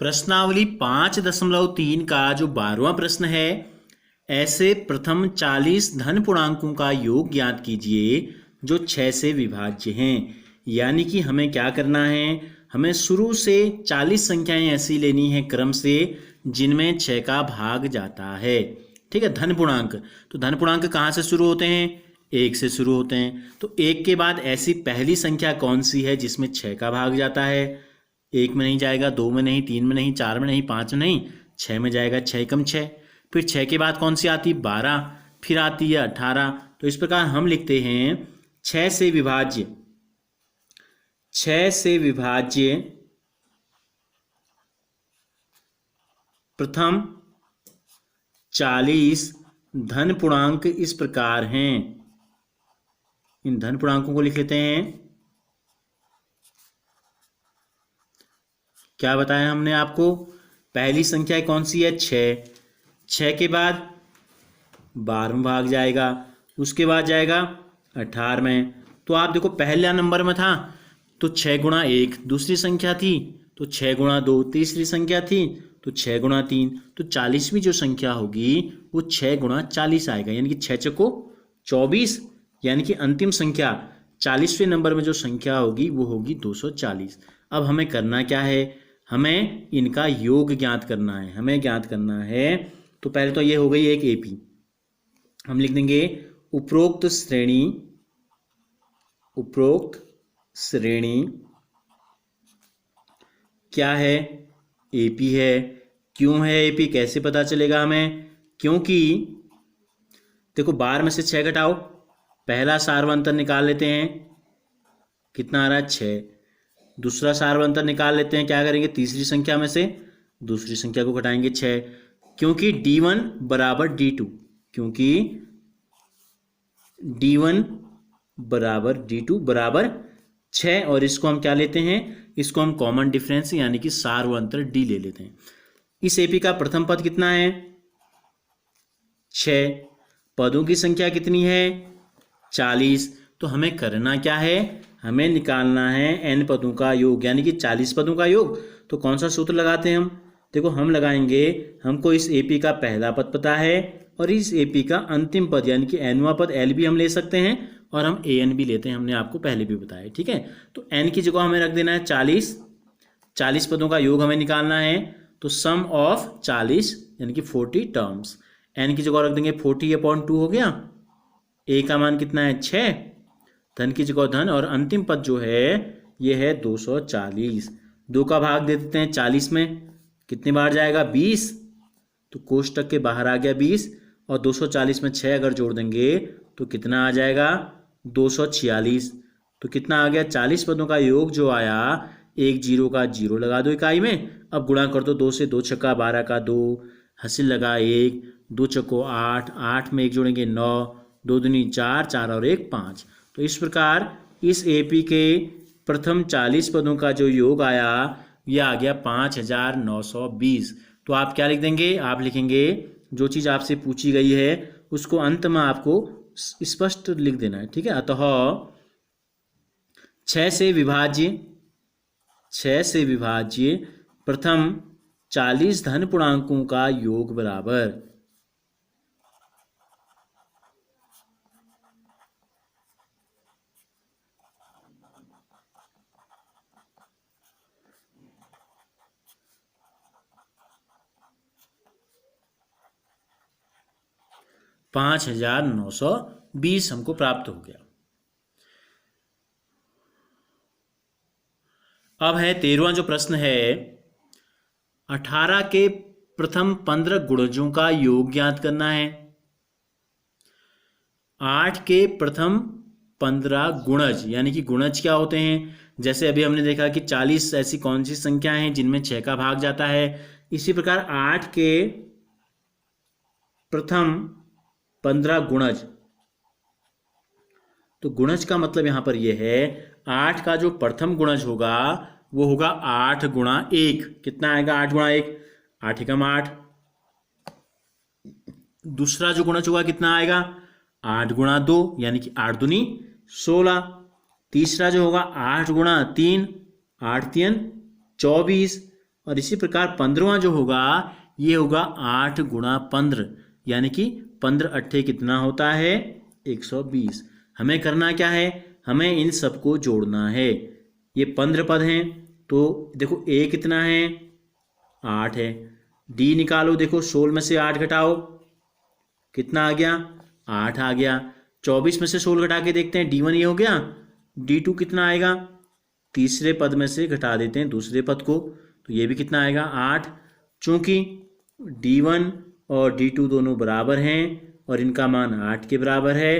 प्रश्नावली 5.3 का जो 12वां प्रश्न है, ऐसे प्रथम 40 धन पूर्णांकों का योग ज्ञात कीजिए जो 6 से विभाज्य हैं। यानी कि हमें क्या करना है, हमें शुरू से 40 संख्याएं ऐसी लेनी है क्रम से जिनमें 6 का भाग जाता है। ठीक है, धन पूर्णांक। तो धन पूर्णांक कहाँ से शुरू होते हैं? 1 से शुरू होते हैं। तो 1 के बाद ऐसी पहली संख्या कौन सी है जिसमें 6 का भाग जाता है? 1 में नहीं जाएगा, 2 में नहीं, 3 में नहीं, 4 में नहीं, 5 में नहीं, 6 में जाएगा। 6 कम 6। फिर 6 के बाद कौन सी आती? 12। फिर आती है 18। तो इस प्रकार हम लिखते हैं 6 से विभाज्य, 6 से विभाज्य प्रथम 40 धन पूर्णांक इस प्रकार हैं। इन धन पूर्णांकों को लिख लेते हैं। क्या बताया हमने आपको? पहली संख्या कौन सी है? 6। 6 के बाद 12वां भाग जाएगा, उसके बाद जाएगा 18वें। तो आप देखो पहला नंबर में था तो 6 गुणा 1 दूसरी संख्या थी, तो 6 गुणा 2 तीसरी संख्या थी, तो 6 गुणा 3। तो 40वीं जो संख्या होगी वो 6 गुणा 40 आएगा, यानी कि 6 चौको 24। यानी कि अंतिम संख्या 40वें नंबर में जो संख्या होगी वो होगी 240। अब हमें करना क्या है? हमें इनका योग ज्ञात करना है। हमें ज्ञात करना है तो पहले तो ये हो गई एक एपी। हम लिख देंगे उपरोक्त श्रेणी, उपरोक्त श्रेणी क्या है? एपी है। क्यों है एपी? कैसे पता चलेगा हमें? क्योंकि देखो 12 में से 6 घटाओ, पहला सार्वंतर निकाल लेते हैं, कितना आ रहा है? 6। दूसरा सार्वंतर निकाल लेते हैं, क्या करेंगे? तीसरी संख्या में से दूसरी संख्या को घटाएंगे 6। क्योंकि D1 बराबर D2, क्योंकि D1 बराबर D2 बराबर 6। और इसको हम क्या लेते हैं? इसको हम कॉमन डिफरेंस यानी कि सार्वंतर D ले लेते हैं। इस एपी का प्रथम पद कितना है? 6। पदों की संख्या कितनी है? 40। तो हमें करना क्या है? हमें निकालना है n पदों का योग, यानी कि 40 पदों का योग। तो कौन सा सूत्र लगाते हैं हम? देखो हम लगाएंगे, हमको इस एपी का पहला पद पता है और इस एपी का अंतिम पद यानी कि nवां पद l भी हम ले सकते हैं और हम an भी लेते हैं, हमने आपको पहले भी बताया। ठीक है, तो n की जगह हमें रख देना है 40। 40 पदों का योग हमें निकालना है, तो सम ऑफ 40 यानी कि 40 टर्म्स। n की जगह रख देंगे 40/2 हो गया। a का मान कितना है? 6। धन की जगह धन और अंतिम पद जो है ये है 240। 2 का भाग दे देते हैं 40 में, कितनी बार जाएगा? 20। तो कोष्टक के बाहर आ गया 20 और 240 में 6 अगर जोड़ देंगे तो कितना आ जाएगा? 246। तो कितना आ गया? 40 पदों का योग जो आया, एक जीरो का जीरो लगा दो इकाई में, अब गुणा कर दो 2 से। 2 छक्का 12 का 2, हासिल लगा 1, 2 चक्को 8, 8 में 1 जोड़ेंगे 9, 2 दूनी 4, 4 और 1 5। तो इस प्रकार इस एपी के प्रथम 40 पदों का जो योग आया यह आ गया 5920। तो आप क्या लिख देंगे? आप लिखेंगे जो चीज़ आपसे पूछी गई है उसको अंत में आपको स्पष्ट लिख देना है। ठीक है, अतः 6 से विभाज्य, 6 से विभाज्य प्रथम 40 धन पूर्णांकों का योग बराबर 5920 हमको प्राप्त हो गया। अब है 13वां जो प्रश्न है, 18 के प्रथम 15 गुणजों का योग ज्ञात करना है। 8 के प्रथम 15 गुणज, यानी कि गुणज क्या होते हैं? जैसे अभी हमने देखा कि 40 ऐसी कौन सी संख्या है जिनमें 6 का भाग जाता है, इसी प्रकार 8 के प्रथम 15 गुणज। तो गुणज का मतलब यहां पर यह है 8 का जो प्रथम गुणज होगा वो होगा 8 गुणा 1। कितना आएगा? 8 गुणा 1, 8 एकम 8। दूसरा जो गुणज होगा कितना आएगा? 8 गुणा 2 यानी कि 8 दूनी 16। तीसरा जो होगा 8 गुणा 3, 8 3 24। और इसी प्रकार 15वां जो होगा ये होगा 8 गुणा 15, यानी कि 15 अट्ठे कितना होता है 120। हमें करना क्या है, हमें इन सबको जोड़ना है। ये 15 पद हैं तो देखो ए कितना है 8 है। डी निकालो, देखो 16 में से 8 घटाओ कितना आ गया 8 आ गया। 24 में से 16 घटा के देखते हैं, D1 ये हो गया, D2 कितना आएगा, तीसरे पद में से घटा देते हैं दूसरे पद को, तो ये भी कितना आएगा 8। चूंकि D1 और D2 दोनों बराबर हैं और इनका मान 8 के बराबर है,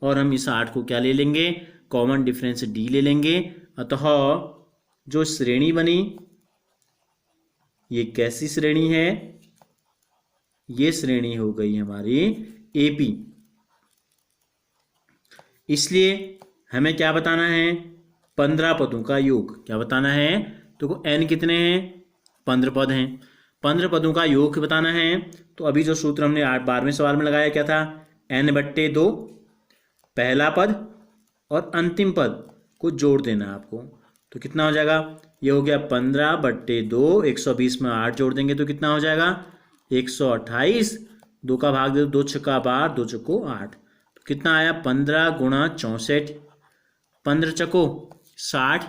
और हम इस 8 को क्या ले लेंगे, कॉमन डिफरेंस D ले लेंगे। अतः जो श्रेणी बनी ये कैसी श्रेणी है, ये श्रेणी हो गई हमारी AP। इसलिए हमें क्या बताना है, 15 पदों का योग। क्या बताना है, तो n कितने हैं 15 पद हैं, 15 पदों का योग बताना है। तो अभी जो सूत्र हमने 12वें सवाल में लगाया क्या था, n/2 पहला पद और अंतिम पद को जोड़ देना आपको। तो कितना हो जाएगा, ये हो गया 15/2, 120 में 8 जोड़ देंगे तो कितना हो जाएगा 128। 2 का भाग दे, 2 छक्का 12, 2 चक्को 8, तो कितना आया 15 गुणा 64, 15 चक्को 60,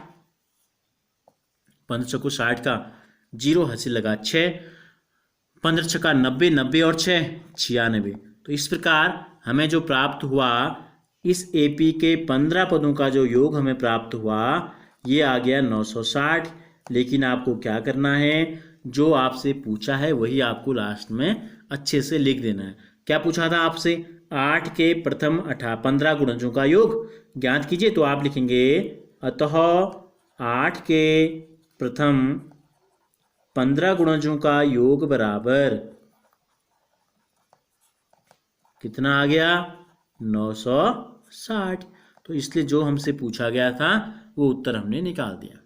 15 चक्को 60 का 0 हासिल लगा 6, 15 छक्का 90, 90 और 6 96। तो इस प्रकार हमें जो प्राप्त हुआ, इस AP के 15 पदों का जो योग हमें प्राप्त हुआ ये आ गया 960। लेकिन आपको क्या करना है, जो आपसे पूछा है वही आपको लास्ट में अच्छे से लिख देना है। क्या पूछा था आपसे, 8 के प्रथम 15 गुणजों का योग ज्ञात कीजिए, तो आप लिखेंगे अतः 8 के प्रथम 15 गुणजों का योग बराबर कितना आ गया 960। तो इसलिए जो हमसे पूछा गया था वो उत्तर हमने निकाल दिया।